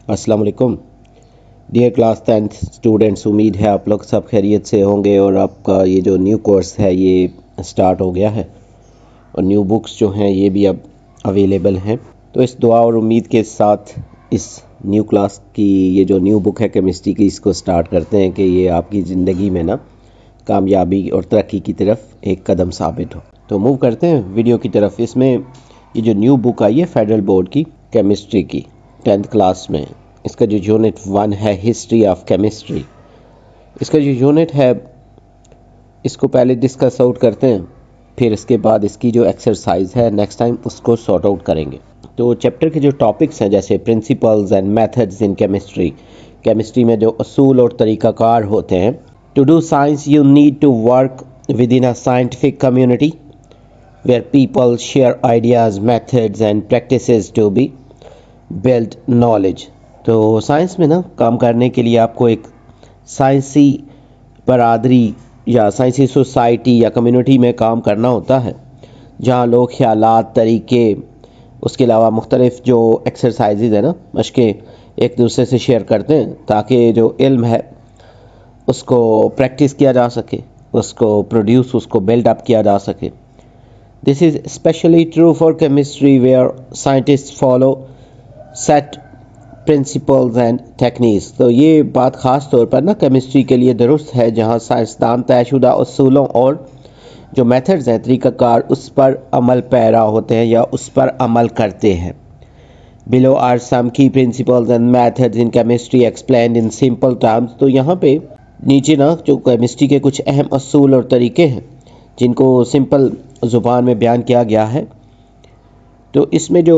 अस्सलाम वालेकुम dear class 10th students, उम्मीद है आप लोग सब खैरियत से होंगे और आपका ये जो न्यू कोर्स है ये स्टार्ट हो गया है और न्यू बुक्स जो हैं ये भी अब अवेलेबल हैं। तो इस दुआ और उम्मीद के साथ इस न्यू क्लास की ये जो न्यू बुक है केमिस्ट्री की, इसको स्टार्ट करते हैं कि ये आपकी ज़िंदगी में ना कामयाबी और तरक्की की तरफ एक कदम साबित हो। तो मूव करते हैं वीडियो की तरफ। इसमें ये जो न्यू बुक आई है फेडरल बोर्ड की केमिस्ट्री की 10th क्लास में, इसका जो यूनिट 1 है हिस्ट्री ऑफ केमिस्ट्री, इसका जो यूनिट है इसको पहले डिस्कस आउट करते हैं, फिर इसके बाद इसकी जो एक्सरसाइज है नेक्स्ट टाइम उसको सॉर्ट आउट करेंगे। तो चैप्टर के जो टॉपिक्स हैं जैसे principles and methods in chemistry, chemistry में जो असूल और तरीक़ाकार होते हैं। To do science you need to work within a scientific community where people share ideas, methods and practices to be build knowledge. तो साइंस में ना काम करने के लिए आपको एक साइंसी बरादरी या साइंसी सोसाइटी या कम्युनिटी में काम करना होता है, जहाँ लोग ख्यालात, तरीके, उसके अलावा मुख्तलिफ जो एक्सरसाइजेज है ना, मशक़ें एक दूसरे से शेयर करते हैं ताकि जो इल्म है उसको प्रैक्टिस किया जा सके, उसको प्रोड्यूस, उसको बिल्ड अप किया जा सके। This is specially true for chemistry where scientist follow set principles and techniques. तो ये बात ख़ास तौर पर ना केमिस्ट्री के लिए दुरुस्त है, जहाँ साइंसदान तयशुदा उसूलों और जो मेथड्स हैं, तरीक़ाकार, उस पर अमल पैरा होते हैं या उस पर अमल करते हैं। बिलो आर सम की principles and methods in chemistry explained in simple terms. तो यहाँ पे नीचे ना जो केमिस्ट्री के कुछ अहम असूल और तरीके हैं जिनको सिंपल ज़ुबान में बयान किया गया है। तो इसमें जो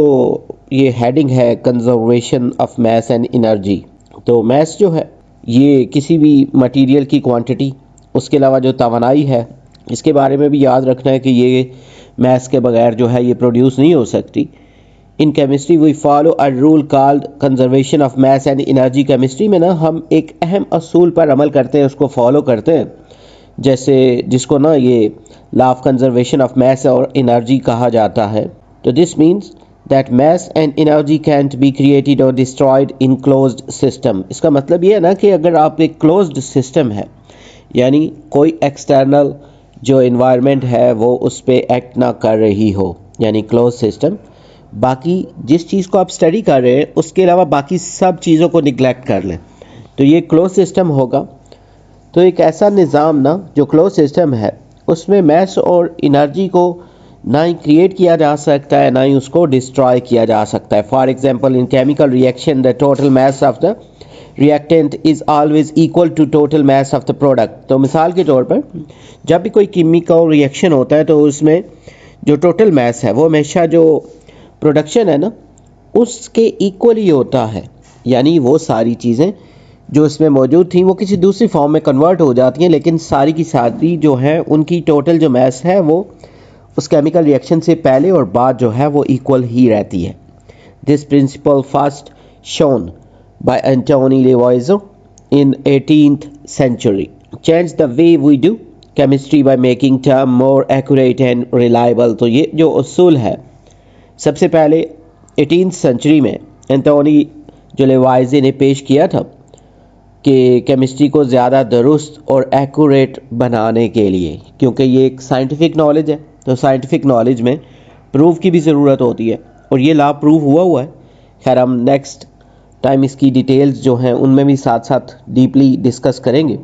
ये हेडिंग है conservation of mass and energy. तो मैस जो है ये किसी भी मटेरियल की क्वांटिटी, उसके अलावा जो तवानाई है, इसके बारे में भी याद रखना है कि ये मैस के बगैर जो है ये प्रोड्यूस नहीं हो सकती। In chemistry we follow a rule called conservation of mass and energy. Chemistry में ना हम एक अहम असूल पर अमल करते हैं, उसको फॉलो करते हैं, जैसे जिसको ना ये law of conservation of mess और एनर्जी कहा जाता है। तो this means that mass and energy can't be created or destroyed in closed system। इसका मतलब ये है ना कि अगर आप एक closed system है, यानी कोई external जो environment है वो उस पर एक्ट ना कर रही हो, यानी closed system, बाकी जिस चीज़ को आप स्टडी कर रहे हैं उसके अलावा बाकी सब चीज़ों को निगलेक्ट कर लें, तो ये closed system होगा। तो एक ऐसा निज़ाम ना जो closed system है उसमें मैस और एनर्जी को ना ही क्रिएट किया जा सकता है ना ही उसको डिस्ट्रॉय किया जा सकता है। For example in chemical reaction the total mass of the reactant is always equal to total mass of the product. तो मिसाल के तौर पर जब भी कोई केमिकल रिएक्शन होता है तो उसमें जो टोटल मास है वो हमेशा जो प्रोडक्शन है ना उसके इक्वल ही होता है, यानी वो सारी चीज़ें जो इसमें मौजूद थी वो किसी दूसरी फॉर्म में कन्वर्ट हो जाती हैं, लेकिन सारी की सारी जो है उनकी टोटल जो मास है वो उस केमिकल रिएक्शन से पहले और बाद जो है वो इक्वल ही रहती है। This principle first shown by Antoine Lavoisier in 18th century change the way we do chemistry by making term more accurate and reliable. तो ये जो उसूल है सबसे पहले 18th century में एंटोनी जो लेवॉइजर ने पेश किया था कि केमिस्ट्री को ज़्यादा दुरुस्त और एक्यूरेट बनाने के लिए, क्योंकि ये एक साइंटिफिक नॉलेज है तो साइंटिफिक नॉलेज में प्रूफ की भी ज़रूरत होती है और ये लॉ प्रूफ हुआ है। खैर हम नेक्स्ट टाइम इसकी डिटेल्स जो हैं उनमें भी साथ साथ डीपली डिस्कस करेंगे।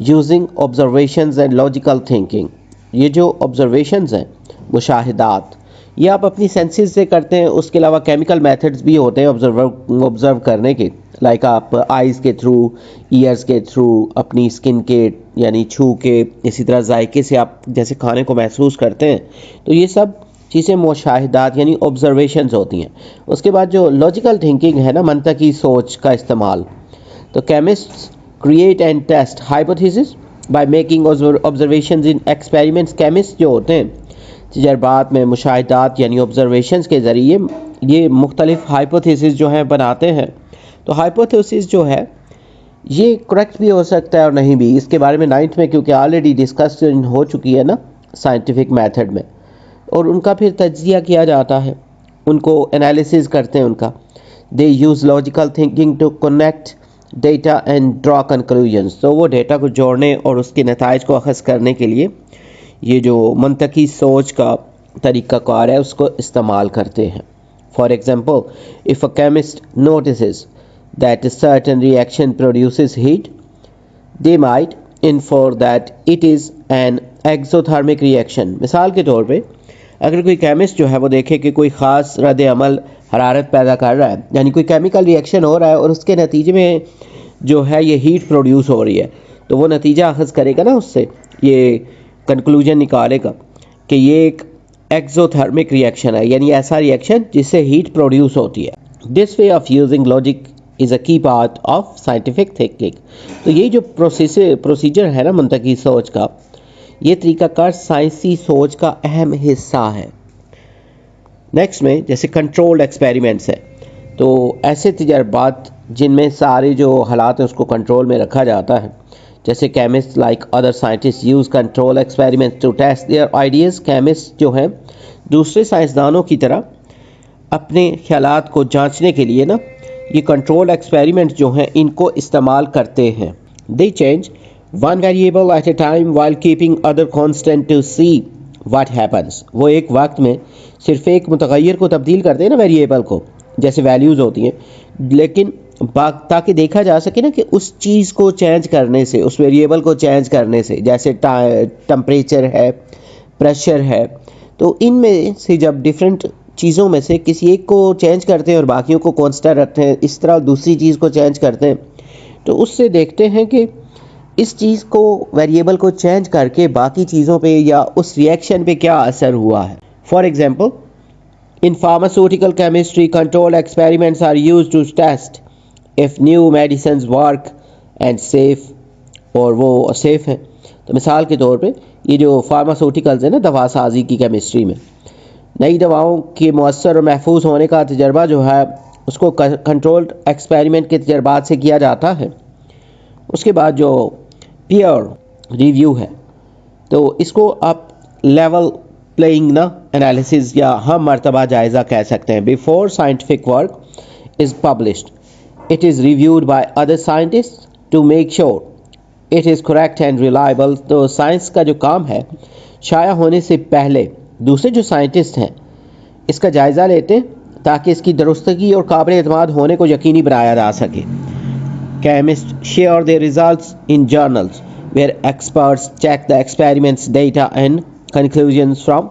Using observations and logical thinking, ये जो ऑब्जर्वेशंस हैं, मुशाहिदात, ये आप अपनी सेंसेस से करते हैं। उसके अलावा केमिकल मेथड्स भी होते हैं ऑब्जर्व करने के, लाइक आप आइज़ के थ्रू, ईयर्स के थ्रू, अपनी स्किन के यानी छू के, इसी तरह जायके से आप जैसे खाने को महसूस करते हैं। तो ये सब चीज़ें मुशाहिदात यानी ऑब्जर्वेशंस होती हैं। उसके बाद जो लॉजिकल थिंकिंग है ना, मंतकी सोच का इस्तेमाल। तो chemists create and test hypothesis by making observations in experiments. Chemist जो होते हैं तजर्बात में मुशाहिदात यानी ऑब्जर्वेशंस के ज़रिए ये मुख्तलिफ हाइपोथेसिस जो हैं बनाते हैं। तो हाइपोथेसिस जो है ये करेक्ट भी हो सकता है और नहीं भी। इसके बारे में 9th में क्योंकि ऑलरेडी डिस्कशन हो चुकी है ना साइंटिफिक मेथड में, और उनका फिर तज्जिया किया जाता है, उनको एनालिसिस करते हैं उनका। They use logical thinking to connect data and draw conclusions. तो वो डेटा को जोड़ने और उसके नताइज को अखज़ करने के लिए ये जो मंतकी सोच का तरीक़ाकार है उसको इस्तेमाल करते हैं. For example, if a chemist notices that a certain reaction produces heat, they might infer that it is an exothermic reaction. मिसाल के तौर पे अगर कोई केमिस्ट जो है वो देखे कि कोई ख़ास रद्द अमल हरारत पैदा कर रहा है, यानी कोई केमिकल रिएक्शन हो रहा है और उसके नतीजे में जो है ये हीट प्रोड्यूस हो रही है, तो वो नतीजा अखज़ करेगा ना, उससे ये कंक्लूजन निकालेगा कि ये एक एक्सोथर्मिक रिएक्शन है, यानी ऐसा रिएक्शन जिससे हीट प्रोड्यूस होती है. This way of using logic is a की पार्ट ऑफ साइंटिफिक थिंकिंग. तो ये जो प्रोसीजर है ना मंतकी सोच का, ये तरीक़ाकार साइंसी सोच का अहम हिस्सा है. नेक्स्ट में जैसे कंट्रोल्ड एक्सपेरिमेंट्स है, तो ऐसे तजर्बात जिनमें सारे जो हालात हैं उसको कंट्रोल में रखा जाता है, जैसे chemist like other scientist use control experiments to test their ideas. Chemist जो हैं दूसरे साइंसदानों की तरह अपने ख्यालात को जांचने के लिए ना ये कंट्रोल एक्सपेरिमेंट जो हैं इनको इस्तेमाल करते हैं. They change one variable at a time while keeping other constant to see what happens. वो एक वक्त में सिर्फ एक मुतगय्यर को तब्दील करते हैं ना, वेरिएबल को, जैसे वैल्यूज़ होती हैं, लेकिन ताकि देखा जा सके ना कि उस चीज़ को चेंज करने से, उस वेरिएबल को चेंज करने से, जैसे टेम्परेचर है, प्रेशर है, तो इनमें से जब डिफरेंट चीज़ों में से किसी एक को चेंज करते हैं और बाकियों को कांस्टेंट रखते हैं, इस तरह दूसरी चीज़ को चेंज करते हैं, तो उससे देखते हैं कि इस चीज़ को, वेरिएबल को चेंज करके बाकी चीज़ों पे या उस रिएक्शन पे क्या असर हुआ है. For example, in pharmaceutical chemistry control experiments are used to test if new medicines work and safe, और वो सेफ़ हैं. तो मिसाल के तौर पे ये जो फार्मास्यूटिकल्स है ना, दवा साजी की केमिस्ट्री में नई दवाओं के मौसर और महफूज होने का तजर्बा जो है उसको कंट्रोल्ड एक्सपेरिमेंट के तजर्बात से किया जाता है. उसके बाद जो पीयर रिव्यू है, तो इसको आप लेवल प्लेइंग ना एनालिसिस या हम मर्तबा जायज़ा कह सकते हैं. Before scientific work is published it is reviewed by other scientist to make sure it is correct and reliable. तो साइंस का जो काम है, शाया होने से पहले दूसरे जो साइंटिस्ट हैं इसका जायज़ा लेते हैं ताकि इसकी दुरुस्तगी और काबिल एतमाद होने को यकीनी बनाया जा सके. Chemists share their results in journals where experts check the experiment's data and conclusions from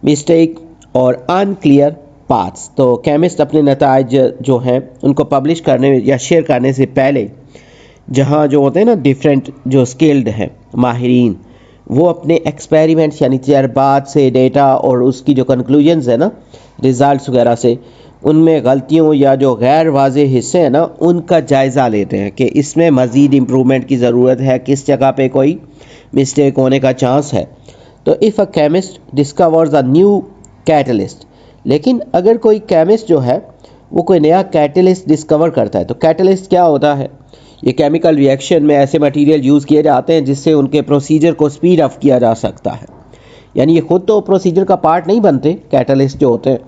mistake or unclear paths. तो केमिस्ट अपने नताइज जो हैं उनको पब्लिश करने या शेयर करने से पहले जहाँ जो होते हैं ना डिफरेंट जो स्किल्ड हैं माहिरीन, वो अपने एक्सपेरिमेंट्स यानी तजर्बात से डेटा और उसकी जो कंक्लूजन्स है ना, रिज़ल्ट्स वगैरह से, उनमें गलतियों या जो गैर वाज़ेह हिस्से हैं ना उनका जायज़ा लेते हैं कि इसमें मज़ीद इम्प्रूवमेंट की ज़रूरत है, किस जगह पे कोई मिस्टेक होने का चांस है. तो if a chemist discovers a new catalyst, लेकिन अगर कोई केमिस्ट जो है वो कोई नया कैटलिस्ट डिस्कवर करता है, तो कैटलिस्ट क्या होता है? ये केमिकल रिएक्शन में ऐसे मटेरियल यूज़ किए जाते हैं जिससे उनके प्रोसीजर को स्पीड अप किया जा सकता है. यानी ये ख़ुद तो प्रोसीजर का पार्ट नहीं बनते कैटलिस्ट जो होते हैं,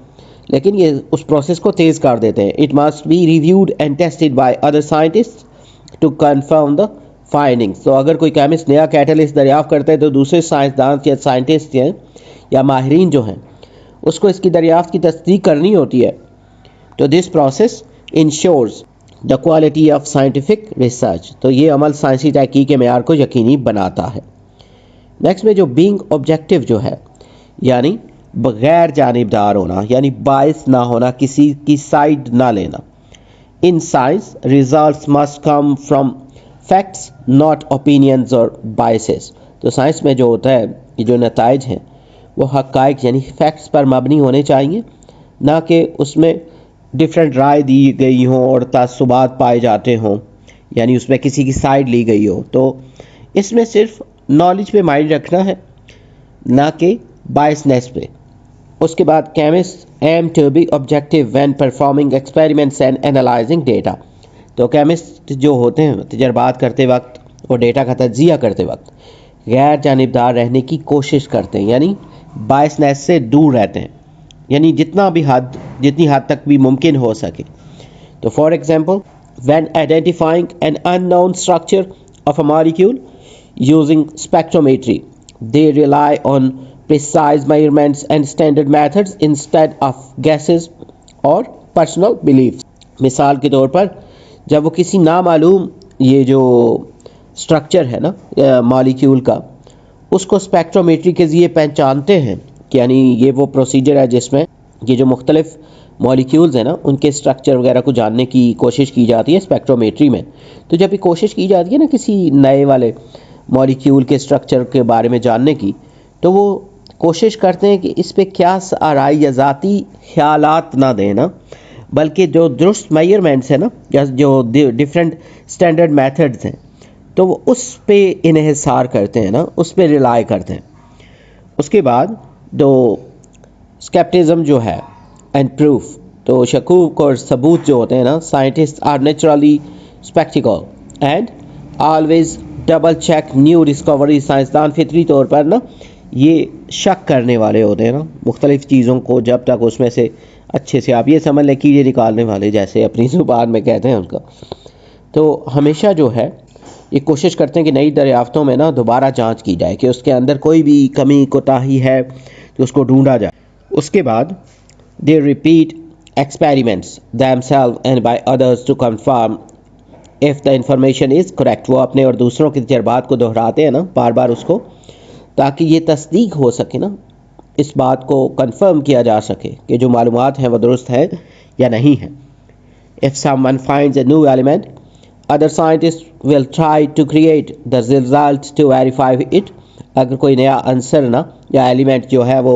लेकिन ये उस प्रोसेस को तेज़ कर देते हैं. It must be reviewed and tested by other scientist to confirm the findings. तो अगर कोई केमिस्ट नया कैटलिस्ट दरियाफ्त करता है तो दूसरे साइंसदान या साइंटिस्ट हैं या माहिरीन जो हैं उसको इसकी दरियाफ्त की तस्दीक करनी होती है. तो this process ensures the quality of scientific research. तो ये अमल साइंसी तहकीक के मेयार को यकीनी बनाता है. नेक्स्ट में जो बीइंग ऑब्जेक्टिव जो है, यानी बगैर जानिबदार होना, यानी बायस ना होना, किसी की साइड ना लेना. In science results must come from facts not opinions और बायसेस. तो साइंस में जो होता है, ये जो नताइज हैं वो हक़ाइक़ यानी फैक्ट्स पर मबनी होने चाहिए, ना कि उसमें डिफरेंट राय दी गई हों और तासुबात पाए जाते हों, यानी उसमें किसी की साइड ली गई हो. तो इसमें सिर्फ नॉलेज पे माइंड रखना है, ना कि बायसनेस पे. उसके बाद chemist aim to be objective when performing experiments and analysing data. तो केमिस्ट जो होते हैं तजर्बात करते वक्त और डेटा का तज्जिया करते वक्त गैर जानिबदार रहने की कोशिश करते हैं, यानी बायसनेस से दूर रहते हैं, यानी जितनी हद तक भी मुमकिन हो सके. तो for example, when identifying an unknown structure of a molecule using spectrometry, they rely on precise measurements and standard methods instead of guesses or personal beliefs. मिसाल के तौर पर जब वो किसी नामालूम ये जो स्ट्रक्चर है ना मॉलिक्यूल का, उसको स्पेक्ट्रोमेट्री के ज़रिए पहचानते हैं, यानी ये वो प्रोसीजर है जिसमें ये जो मुख्तलिफ मॉलिक्यूल्स हैं ना उनके स्ट्रक्चर वगैरह को जानने की कोशिश की जाती है स्पेक्ट्रोमेट्री में। तो जब ये कोशिश की जाती है ना किसी नए वाले मॉलिक्यूल के स्ट्रक्चर के बारे में जानने की, तो वो कोशिश करते हैं कि इस पे क्या आराई या ज़ाती ख्यालात ना दें ना, बल्कि जो दुरुस्त मेजरमेंट्स है ना या जो डिफरेंट स्टैंडर्ड मेथड्स हैं तो वो उस पे इन्हिसार करते हैं ना, उस पे रिलाई करते हैं। उसके बाद जो स्केप्टिज्म जो है एंड प्रूफ, तो शकूक और सबूत जो होते हैं ना, scientist are naturally sceptical and always double check new discovery. साइंसदान फितरी तौर पर ना ये शक करने वाले होते हैं ना मुख्तलिफ चीज़ों को, जब तक उसमें से अच्छे से आप ये समझ लें कीड़े निकालने वाले जैसे अपनी ज़ुबान में कहते हैं उनका। तो हमेशा जो है ये कोशिश करते हैं कि नई दरियाफ्तों में ना दोबारा जांच की जाए कि उसके अंदर कोई भी कमी कोताही है तो उसको ढूंढा जाए। उसके बाद they repeat experiments themselves and by others to confirm if the information is correct। वो अपने और दूसरों के तजर्बात को दोहराते हैं ना बार बार उसको, ताकि ये तस्दीक हो सके ना, इस बात को कंफर्म किया जा सके कि जो मालूमात हैं वो दुरुस्त है या नहीं है। If someone finds a new element, other scientists will try to create the result to verify it। अगर कोई नया आंसर ना या एलिमेंट जो है वो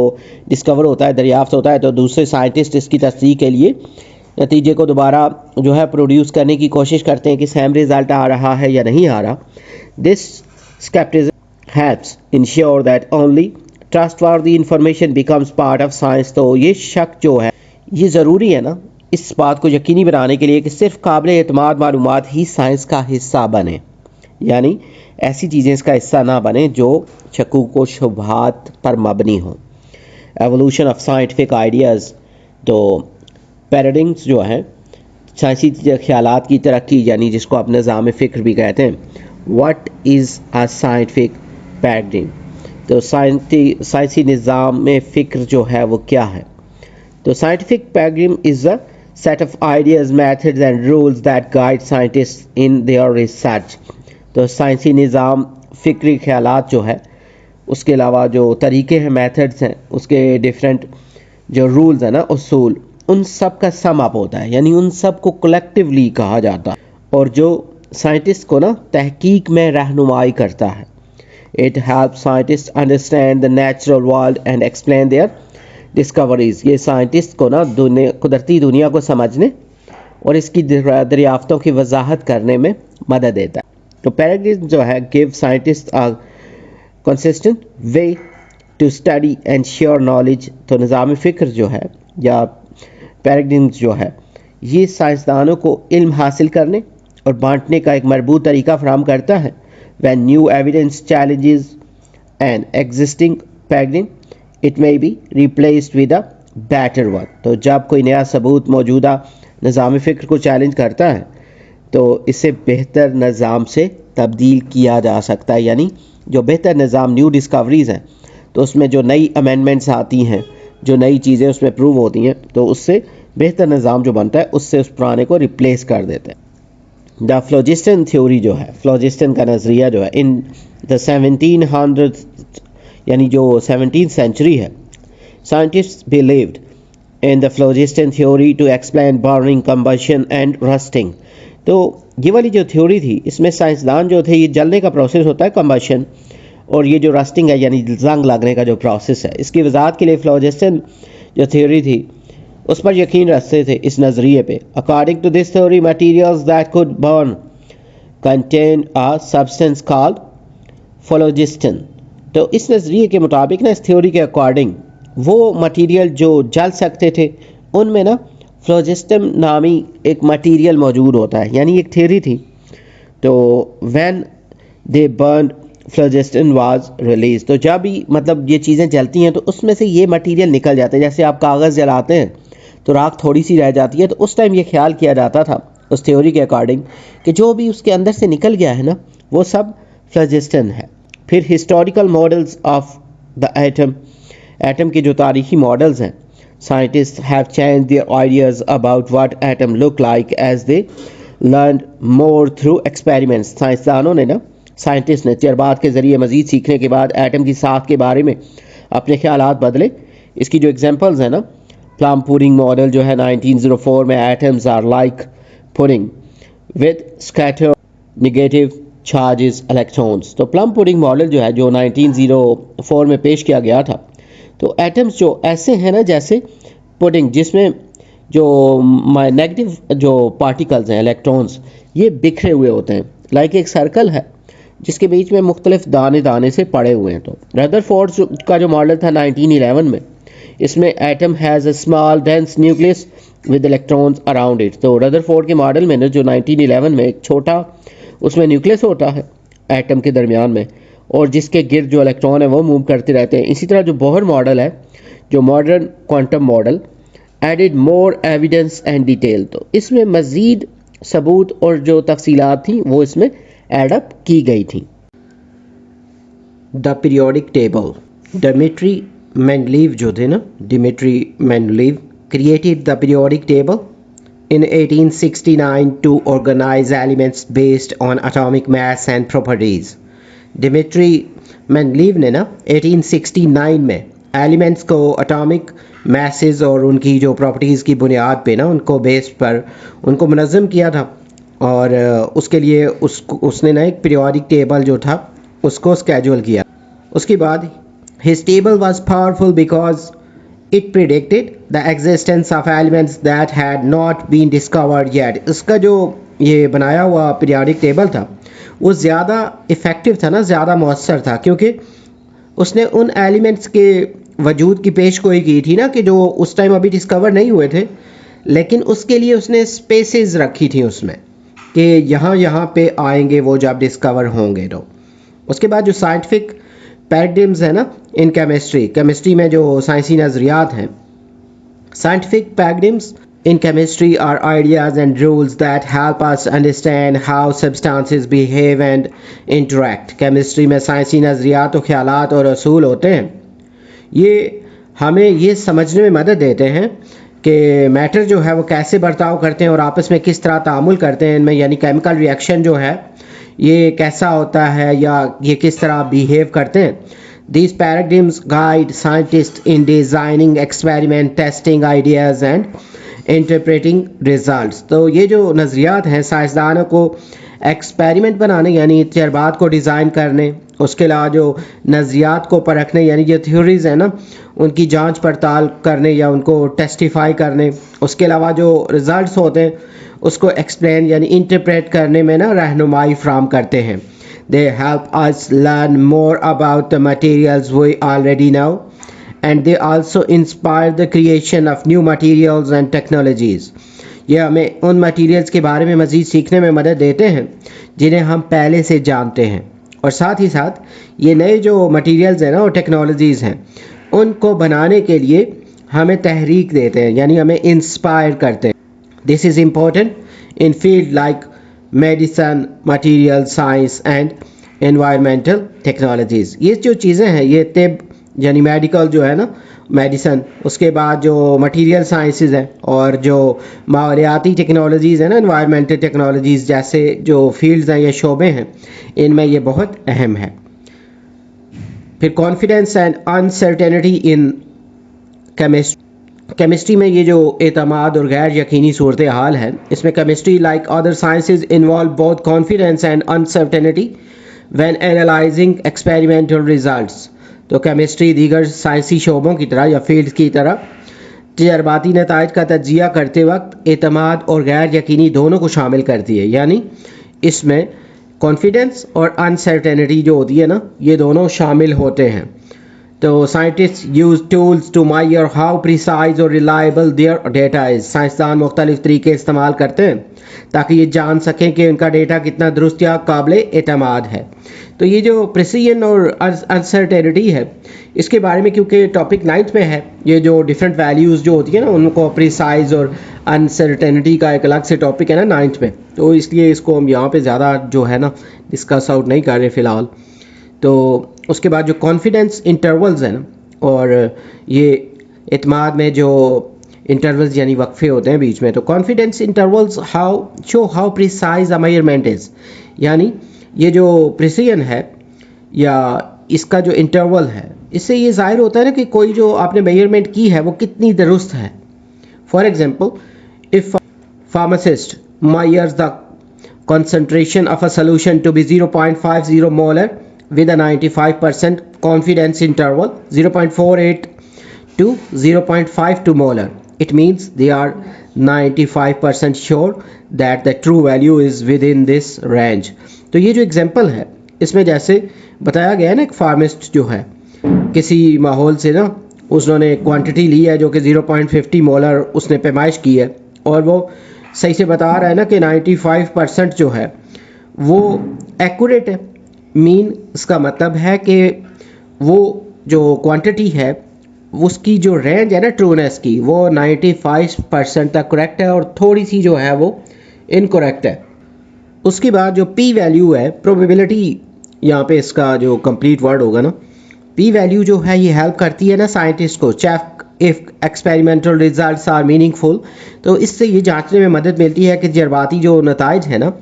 डिस्कवर होता है, दरियाफ्त होता है, तो दूसरे साइंटिस्ट इसकी तस्दीक के लिए नतीजे को दोबारा जो है प्रोड्यूस करने की कोशिश करते हैं कि सेम रिजल्ट आ रहा है या नहीं आ रहा। This scepticism helps ensure that only trustworthy information becomes part of science. तो ये शक जो है ये ज़रूरी है ना इस बात को यकीनी बनाने के लिए कि सिर्फ काबिल एतमाद मालूमात ही साइंस का हिस्सा बने, यानी ऐसी चीज़ें इसका हिस्सा ना बने जो शकूक व शुबहात पर मबनी हो। एवोल्यूशन ऑफ साइंटिफिक आइडियाज़, तो पैराडिग्म्स जो है साइंसी ख्यालात की तरक्की, यानी जिसको आप निज़ाम फ़िक्र भी कहते हैं। What is a scientific paradigm, तो साइंसी निज़ाम में फ़िक्र जो है वो क्या है। तो scientific paradigm is a set of ideas, methods and rules that guide scientists in their research। तो साइंसी निज़ाम फ़िक्री ख्यालात जो है, उसके अलावा जो तरीके हैं, मेथड्स हैं, उसके डिफरेंट जो रूल्स हैं ना, उसूल, उन सब का सम अप होता है, यानी उन सब को कलेक्टिवली कहा जाता है, और जो साइंटिस्ट को ना तहकीक में रहनुमाई करता है। It help scientist understand the natural world and explain their discoveries. ये साइंटिस्ट को ना कुदरती दुनिया को समझने और इसकी दरियाफ्तों की वजाहत करने में मदद देता है। तो पैराडिग्म जो है give scientist a consistent way to study and share knowledge. तो निज़ाम फ़िक्र जो है या पैराडिग्म्स जो है ये साइंसदानों को इल्म हासिल करने और बांटने का एक मरबूत तरीका फराहम करता है। When new evidence challenges and existing paradigm it may be replaced with a better one. तो जब कोई नया सबूत मौजूदा निज़ाम फ़िक्र को चैलेंज करता है तो इसे बेहतर निज़ाम से तब्दील किया जा सकता है, यानी जो बेहतर निज़ाम न्यू डिस्कवरीज़ हैं तो उसमें जो नई अमेंडमेंट्स आती हैं, जो नई चीज़ें उसमें प्रूव होती हैं, तो उससे बेहतर निज़ाम जो बनता है उससे उस पुराने को रिप्लेस कर देते हैं। द फ्लोजिस्टन थ्योरी जो है, फ्लोजिस्टन का नज़रिया जो है, इन द 1700 यानी जो 17th सेंचुरी है, scientist believed in the phlogiston theory to explain burning, combustion and rusting. तो ये वाली जो थ्योरी थी इसमें साइंसदान जो थे, ये जलने का प्रोसेस होता है कंबशन, और ये जो रस्टिंग है यानी जंग लगने का जो प्रोसेस है, इसकी वजाहत के लिए फ्लोजिस्टन जो थ्योरी थी उस पर यकीन रखते थे, इस नज़रिए पे। According to this theory materials that could burn contain a substance called phlogiston. तो इस नज़रिए के मुताबिक ना, इस थ्योरी के अकॉर्डिंग वो मटेरियल जो जल सकते थे उनमें ना फ्लोजिस्टन नामी एक मटेरियल मौजूद होता है, यानी एक थ्योरी थी। तो when they burn phlogiston was release, तो जब भी मतलब ये चीज़ें जलती हैं तो उसमें से ये मटेरियल निकल जाता है। जैसे आप कागज़ जलाते हैं تو راکھ تھوڑی سی رہ جاتی ہے. تو اس ٹائم یہ خیال کیا جاتا تھا اس تھیوری کے اکارڈنگ کہ جو بھی اس کے اندر سے نکل گیا ہے نا وہ سب فلجسٹن ہے. پھر historical models of the atom کے جو تاریخی ماڈلز ہیں, scientists have changed their ideas about what atom look like as they learned more through experiments. سائنسدانوں نے سائنٹسٹ نے تجربات کے ذریعے مزید سیکھنے کے بعد ایٹم کی ساخت کے بارے میں اپنے خیالات بدلے. اس کی جو ایگزامپلز ہیں پلم پوڈنگ ماڈل جو ہے 1904 میں, atoms are like pudding with scatter negative charges electrons. تو پلم پوڈنگ ماڈل جو ہے جو 1904 میں پیش کیا گیا تھا, تو ایٹمز جو ایسے ہیں جیسے پوڈنگ, جس میں جو نیگیٹو جو پارٹیکلز ہیں الیکٹرونز یہ بکھرے ہوئے ہوتے ہیں, لائک ایک سرکل ہے جس کے بیچ میں مختلف دانے دانے سے پڑے ہوئے ہیں. تو ردرفورڈ کا جو ماڈل تھا 1911 میں, اس میں atom has a small dense nucleus with electrons around it. تو ردرفورڈ کے ماڈل میں جو 1911 میں ایک چھوٹا اس میں نیوکلس ہوتا ہے ایٹم کے درمیان میں, اور جس کے گرد جو الیکٹرون ہیں وہ موو کرتے رہتے ہیں. اسی طرح جو بوہر ماڈل ہے, جو modern quantum model, added more evidence and detail. تو اس میں مزید ثبوت اور جو تفصیلات تھیں وہ اس میں ایڈ اپ کی گئی تھیں. دا پیریوڈک ٹیبل, ڈیمیٹری مینڈلیو جو تھے Dmitri Mendeleev created the periodic table in 1869 to organize elements based on atomic mass and properties. ڈیمیٹری مینڈلیو نے 1869 میں ایلیمنٹس کو اٹامک میسز اور ان کی جو پراپرٹیز کی بنیاد پہ ان کو بیس پر ان کو منظم کیا تھا, اور اس کے لیے اس نے ایک پیریوڈک ٹیبل جو تھا اس کو اسکیجول کیا. اس کے بعد his table was powerful because it predicted the existence of elements that had not been discovered yet. اس کا جو یہ بنایا ہوا پیریوڈک ٹیبل تھا وہ زیادہ افیکٹو تھا زیادہ مؤثر تھا, کیونکہ اس نے ان ایلیمنٹس کے وجود کی پیش گوئی کی تھی کہ جو اس ٹائم ابھی ڈسکور نہیں ہوئے تھے, لیکن اس کے لیے اس نے اسپیسز رکھی تھیں اس میں کہ یہاں پہ آئیں گے وہ جب ڈسکور ہوں گے. تو اس کے بعد جو سائنٹیفک پیراڈائمز ہیں ان کیمسٹری میں جو سائنسی نظریات ہیں, scientific paradigms in chemistry are ideas and rules that help us understand how substances behave and interact. Chemistry میں سائنسی نظریات و خیالات اور اصول ہوتے ہیں, یہ ہمیں یہ سمجھنے میں مدد دیتے ہیں کہ میٹر جو ہے وہ کیسے برتاؤ کرتے ہیں اور آپس میں کس طرح تعامل کرتے ہیں ان میں, یعنی کیمیکل ریئیکشن جو ہے یہ کیسا ہوتا ہے یا یہ کس طرح بیہیو کرتے ہیں. These paradigms guide scientists in designing experiment, testing ideas and interpreting results. تو یہ جو نظریات ہیں سائنسدانوں کو ایکسپیریمنٹ بنانے یعنی تجربات کو ڈیزائن کرنے, اس کے علاوہ جو نظریات کو پرکھنے یعنی جو تھیوریز ہیں ان کی جانچ پڑتال کرنے یا ان کو ٹیسٹیفائی کرنے, اس کے علاوہ جو ریزلٹس ہوتے ہیں اس کو ایکسپلین یعنی انٹرپریٹ کرنے میں رہنمائی فراہم کرتے ہیں. They help us learn more about the materials we already know, and they also inspire the creation of new materials and technologies. یہ ہمیں ان مٹیریلز کے بارے میں مزید سیکھنے میں مدد دیتے ہیں جنہیں ہم پہلے سے جانتے ہیں, اور ساتھ ہی ساتھ یہ نئے جو مٹیریلز ہیں اور ٹیکنالوجیز ہیں ان کو بنانے کے لیے ہمیں تحریک دیتے ہیں یعنی ہمیں انسپائر کرتے ہیں. This is important in field like medicine, material science and environmental technologies. یہ جو چیزیں ہیں یہ طب یعنی میڈیکل جو ہے میڈیسن, اس کے بعد جو مٹیریل سائنسز ہیں اور جو ماحولیاتی ٹیکنالوجیز ہیں انوائرمنٹل ٹیکنالوجیز جیسے جو فیلڈز ہیں یا شعبے ہیں ان میں یہ بہت اہم ہے. پھر confidence and uncertainty in chemistry میں یہ جو اعتماد اور غیر یقینی صورتحال ہے اس میں chemistry like other sciences involve both confidence and uncertainty when analysing experimental results. تو کیمسٹری دیگر سائنسی شعبوں کی طرح یا فیلڈ کی طرح تجرباتی نتائج کا تجزیہ کرتے وقت اعتماد اور غیر یقینی دونوں کو شامل کرتی ہے, یعنی اس میں کانفیڈنس اور انسرٹینٹی جو ہوتی ہے یہ دونوں شامل ہوتے ہیں. تو scientists use tools to measure how precise or reliable their data is. سائنسدان مختلف طریقے استعمال کرتے ہیں ताकि ये जान सकें कि उनका डेटा कितना दुरुस्त या काबिल एतमाद है। तो ये जो प्रिसीजन और अनसर्टेनिटी है, इसके बारे में क्योंकि टॉपिक 9th में है, ये जो डिफरेंट वैल्यूज़ जो होती है ना, उनको प्रिसाइज और अनसर्टेनिटी का एक अलग से टॉपिक है ना 9th में, तो इसलिए इसको हम यहाँ पे ज़्यादा जो है ना डिस्कस आउट नहीं कर रहे फ़िलहाल। तो उसके बाद जो कॉन्फिडेंस इंटरवल्स है ना, और ये एतमाद में जो इंटरवल्स यानी वक्फे होते हैं बीच में, तो confidence intervals how precise a measurement is, यानी ये जो प्रिसीजन है या इसका जो इंटरवल है, इससे ये ज़ाहिर होता है ना कि कोई जो आपने मेजरमेंट की है वो कितनी दुरुस्त है। For example, if pharmacist measures the concentration of a solution to be 0.50 molar with a 95% confidence interval 0.48 to 0.52 molar, it means they are 95% sure that the true value is within this range। तो ये जो example है इसमें जैसे बताया गया है ना, एक फार्मासिस्ट जो है किसी माहौल से ना उसने क्वांटिटी ली है जो कि 0.50 मोलर उसने पैमाइश की है, और वो सही से बता रहा है ना कि 95% जो है वो एक्यूरेट है। मीन इसका मतलब है कि वो जो क्वांटिटी है उसकी जो रेंज है ना ट्रूनेस की, वो 95% तक करेक्ट है और थोड़ी सी जो है वो इनकरेक्ट है। उसके बाद जो पी वैल्यू है, प्रोबेबिलिटी यहाँ पे इसका जो कंप्लीट वर्ड होगा ना, पी वैल्यू जो है ये हेल्प करती है ना साइंटिस्ट को check if experimental results are meaningful. तो इससे ये जांचने में मदद मिलती है कि जज्बाती जो नताइज है ना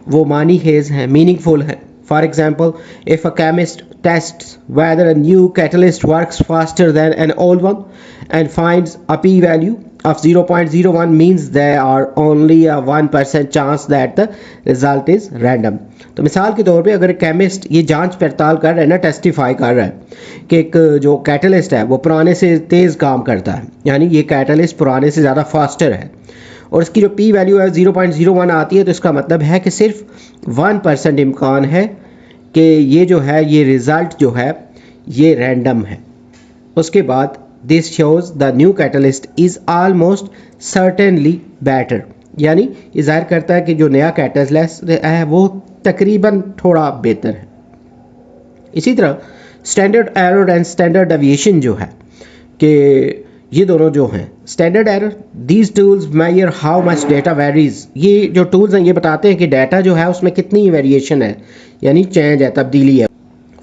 वो मानी खेज हैं, मीनिंगफुल है। For example, if a chemist tests weather a new catalyst works faster than an old one and finds a P value of 0.01 means there are only a 1% chance that the result is random। तो मिसाल के तौर पे अगर chemist ये जांच पड़ताल कर रहा है ना, टेस्टिफाई कर रहा है कि एक जो कैटलिस्ट है वो पुराने से तेज़ काम करता है, यानी ये कैटलिस्ट पुराने से ज़्यादा फास्टर है, और इसकी जो पी वैल्यू है 0.01 आती है, तो इसका मतलब है कि सिर्फ 1% इम्कान है कि ये जो है ये रिज़ल्ट जो है ये रैंडम है। उसके बाद This shows the new catalyst is almost certainly better, यानी ये जाहिर करता है कि जो नया कैटलिस्ट है वो तकरीबन थोड़ा बेहतर है। इसी तरह standard error and standard deviation जो है कि ये दोनों जो हैं, standard error, these tools major how much data varies. ये जो टूल्स हैं ये बताते हैं कि डाटा जो है उसमें कितनी वेरिएशन है, यानी चेंज है, तब्दीली है।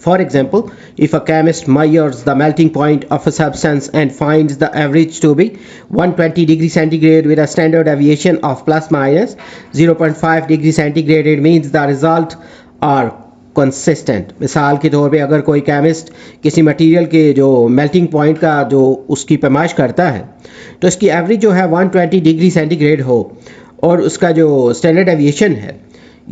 For example, if a chemist measures the melting point of a substance and finds the average to be 120 degree centigrade with a standard deviation of plus minus 0.5 degree centigrade, it means the result are consistent। मिसाल के तौर पे अगर कोई chemist किसी material के जो melting point का जो उसकी पैमाइश करता है तो इसकी एवरेज जो है 120 डिग्री सेंटीग्रेड हो और उसका जो स्टैंडर्ड डेविएशन है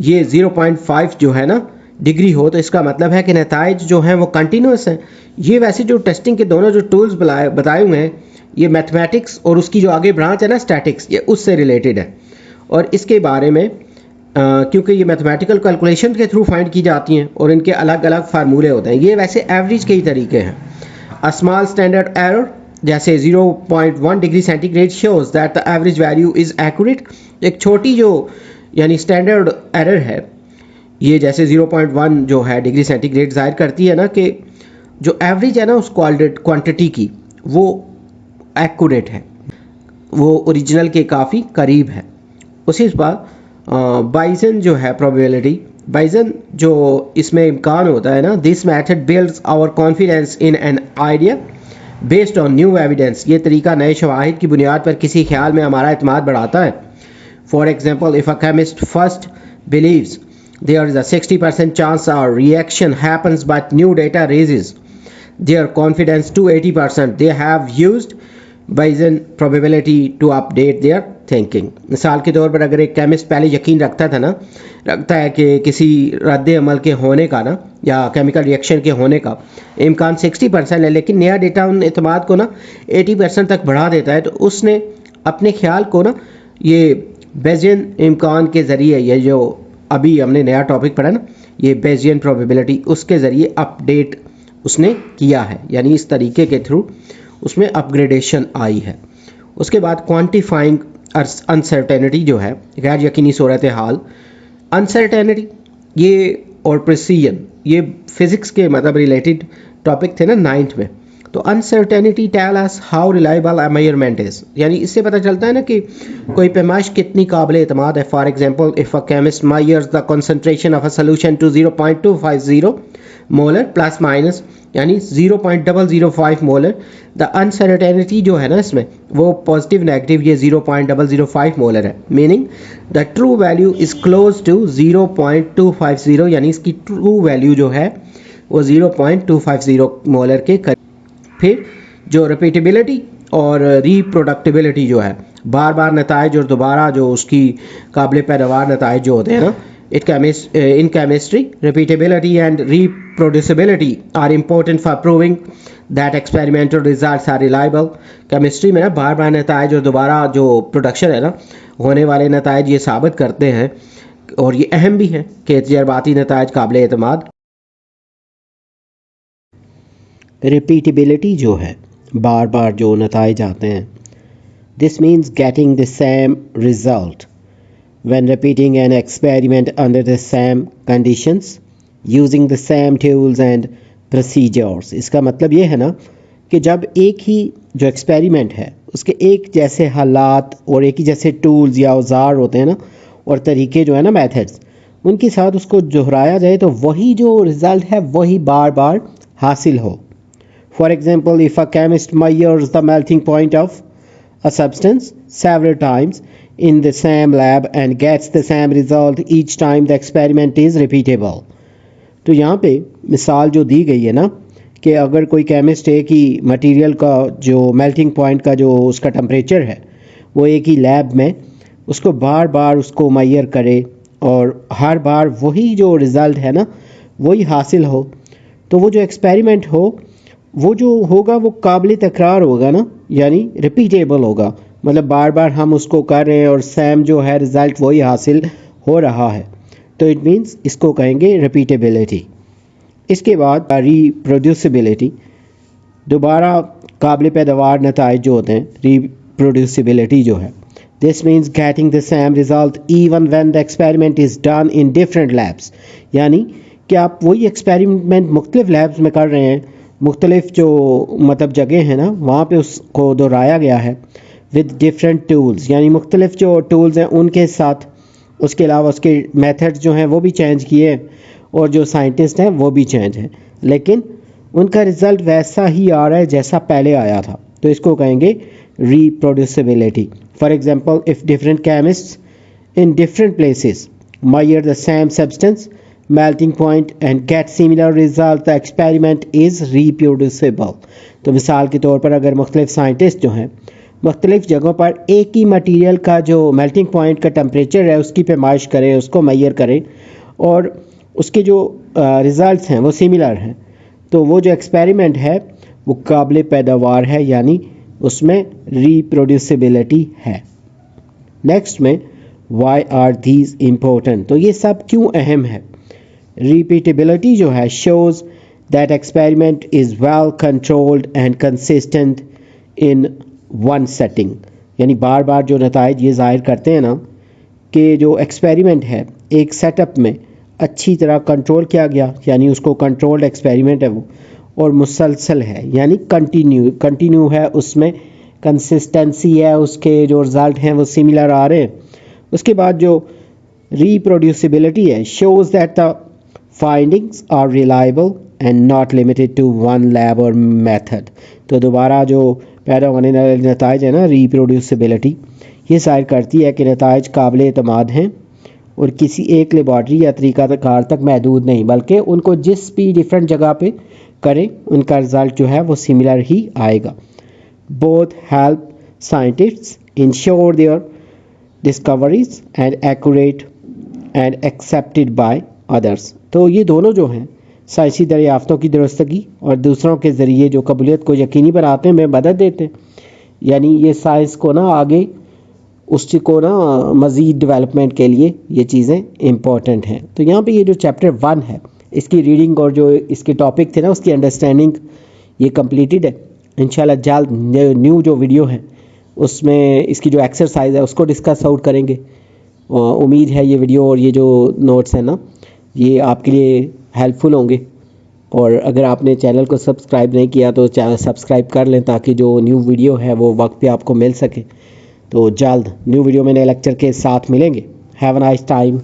ये 0.5 जो है ना डिग्री हो, तो इसका मतलब है कि नताइज जो हैं वो कंटिन्यूस हैं। ये वैसे जो टेस्टिंग के दोनों जो टूल्स बताए हुए हैं ये मैथमेटिक्स और उसकी जो आगे ब्रांच है ना स्टैटिक्स, ये उससे रिलेटेड है, और इसके बारे में क्योंकि ये मैथमेटिकल कैलकुलेशन के थ्रू फाइंड की जाती हैं और इनके अलग अलग फार्मूले होते हैं। ये वैसे एवरेज के ही तरीके हैं। अ स्मॉल स्टैंडर्ड एरर जैसे 0.1 degree centigrade shows that the average value is accurate. एक छोटी जो यानी स्टैंडर्ड एरर है ये जैसे 0.1 जो है डिग्री सेंटीग्रेड जाहिर करती है ना कि जो एवरेज है ना उस क्वांटिटी की वो एक्यूरेट है, वो ओरिजिनल के काफ़ी करीब है। उसी बाद बाइजन जो है प्रोबेबिलिटी, बाइजन जो इसमें इम्कान होता है ना, this method builds our confidence in an idea based on new evidence. ये तरीका नए शवाहिद की बुनियाद पर किसी ख्याल में हमारा एतमाद बढ़ाता है। For example, if a chemist first believes there is a 60% chance our reaction happens but new data raises their confidence to 80%, they have used Bayesian probability to update their thinking। मिसाल के तौर पर अगर एक केमिस्ट पहले यकीन रखता है कि किसी रद्द अमल के होने का ना या केमिकल रिएक्शन के होने का इम्कान 60% है, लेकिन नया डेटा उन एतमाद को ना 80% तक बढ़ा देता है, तो उसने अपने ख्याल को ना ये बेजियन इम्कान के ज़रिए, ये जो अभी हमने नया टॉपिक पढ़ा ना ये बेजियन प्रोबेबिलिटी, उसके ज़रिए अपडेट उसने किया है, यानी इस तरीके के थ्रू उसमें अपग्रेडेशन आई है। उसके बाद क्वांटिफाइंग अनसर्टेनिटी जो है, गैर यकीनी सूरत हाल, अनसर्टेनिटी ये और प्रिसीजन, ये फिज़िक्स के मतलब रिलेटेड टॉपिक थे ना 9th में। तो uncertainty tell us how reliable a measurement is, यानी इससे पता चलता है ना कि कोई पैमाइश कितनी काबिल एतमाद है। For example, if a chemist measures the concentration of a solution to 0.250 molar plus minus, यानी 0.005 मोलर, द अनसर्टेनिटी जो है ना इसमें वो पॉजिटिव नेगेटिव ये 0.005 मोलर है, meaning the true value is close to 0.250, यानी इसकी ट्रू वैल्यू जो है वो 0.250 मोलर के करीब। फिर जो रिपीटेबिलिटी और रिप्रोडक्टिबिलिटी जो है, बार बार नताइज और दोबारा जो उसकी काबिल पैदावार नताइज जो होते हैं ना, in chemistry, repeatability and reproducibility are important for proving that experimental results are reliable. Chemistry में ना बार बार नताइज और दोबारा जो प्रोडक्शन है ना होने वाले नताइज ये साबित करते हैं, और ये अहम भी है कि तजर्बाती नताइज काबिल एतमाद। रिपीटेबिलिटी जो है, बार बार जो नताइज आते हैं, this means getting the same result when repeating an experiment under the same conditions using the same tools and procedures। इसका मतलब ये है ना कि जब एक ही जो एक्सपेरिमेंट है उसके एक जैसे हालात और एक ही जैसे टूल्स या औजार होते हैं ना और तरीके जो है ना मेथड्स, उनके साथ उसको दोहराया जाए तो वही जो रिज़ल्ट है वही बार बार हासिल हो। For example, if a chemist measures the melting point of a substance several times in the same lab and gets the same result each time the experiment is repeatable। तो यहाँ पे मिसाल जो दी गई है ना कि अगर कोई केमिस्ट एक ही मटेरियल का जो मेल्टिंग पॉइंट का जो उसका टेम्परेचर है वो एक ही लैब में उसको बार बार उसको मेजर करे और हर बार वही जो रिज़ल्ट है ना वही हासिल हो, तो वो जो एक्सपेरिमेंट हो वो जो होगा वो काबिल तकरार होगा ना, यानी रिपीटेबल होगा। मतलब बार बार हम उसको कर रहे हैं और सेम जो है रिज़ल्ट वही हासिल हो रहा है, तो इट मीन्स इसको कहेंगे रिपीटेबिलिटी। इसके बाद रिप्रोड्यूसिबिलिटी, दोबारा काबिल पैदावार नताइज जो होते हैं, रिप्रोड्यूसिबिलिटी जो है, this means getting the same result even when the experiment is done in different labs, यानी कि आप वही एक्सपेरिमेंट मुख्तलिफ लैब्स में कर रहे हैं, मुख्तलिफ जो मतलब जगह है ना वहाँ पे उसको दोहराया गया है विद डिफरेंट टूल्स, यानी मुख्तलिफ जो टूल्स हैं उनके साथ, उसके अलावा उसके मेथड्स जो हैं वो भी चेंज किए और जो साइंटिस्ट हैं वो भी चेंज हैं, लेकिन उनका रिज़ल्ट वैसा ही आ रहा है जैसा पहले आया था, तो इसको कहेंगे reproducibility. For example, if different chemists in different places measure the same substance melting point and get similar result, the experiment is reproducible। तो मिसाल के तौर पर अगर मुख्तलिफ साइंटिस्ट जो हैं मुख्तलिफ जगहों पर एक ही मटेरियल का जो मेल्टिंग पॉइंट का टेम्परेचर है उसकी पैमाइश करें, उसको मेजर करें और उसके जो रिज़ल्ट्स हैं वो सिमिलर हैं, तो वो जो एक्सपेरिमेंट है वो काबिल पैदावार है, यानी उसमें रिप्रोड्यूसिबिलिटी है। नेक्स्ट में वाई आर दीज इम्पोर्टेंट, तो ये सब क्यों अहम है। रिपीटेबिलिटी जो है shows that experiment is well controlled and consistent in one setting, यानी बार बार जो नताइज ये ज़ाहिर करते हैं ना कि जो एक्सपेरिमेंट है एक सेटअप में अच्छी तरह कंट्रोल किया गया, यानी उसको कंट्रोल्ड एक्सपेरिमेंट है वो, और मुसलसल है यानी कंटिन्यू है, उसमें कंसिस्टेंसी है, उसके जो रिज़ल्ट हैं वो सिमिलर आ रहे हैं। उसके बाद जो रिप्रोड्यूसिबिलिटी है shows that the findings are reliable and not limited to one lab और मेथड। तो दोबारा जो पैदा होने वाले नताइज है ना, रिप्रोड्यूसिबिलिटी ये ज़ाहिर करती है कि नताइज काबिल एतमाद हैं और किसी एक लेबॉर्ट्री या तरीक़ाकार तक महदूद नहीं, बल्कि उनको जिस भी डिफरेंट जगह पे करें उनका रिज़ल्ट जो है वो सिमिलर ही आएगा। Both help scientists ensure there discoveries and accurate and accepted by others. तो ये दोनों जो हैं साइंसी दरियाफ्तों की दुरुस्तगी और दूसरों के ज़रिए जो कबूलियत को यकीनी बनाते हैं में मदद देते हैं, यानी ये साइंस को ना आगे उसको ना मज़ीद डेवलपमेंट के लिए ये चीज़ें इम्पॉर्टेंट हैं। तो यहाँ पे ये जो चैप्टर 1 है इसकी रीडिंग और जो इसके टॉपिक थे ना उसकी अंडरस्टैंडिंग ये कंप्लीटेड है। इंशाल्लाह जल्द न्यू जो वीडियो है اس میں اس کی جو ایکسرسائز ہے اس کو ڈسکس آؤٹ کریں گے. امید ہے یہ ویڈیو اور یہ جو نوٹس ہیں نا یہ آپ کے لیے ہیلپ فل ہوں گے. اور اگر آپ نے چینل کو سبسکرائب نہیں کیا تو چینل سبسکرائب کر لیں تاکہ جو نیو ویڈیو ہے وہ وقت پہ آپ کو مل سکے. تو جلد نیو ویڈیو میں نئے لیکچر کے ساتھ ملیں گے. Have a nice time.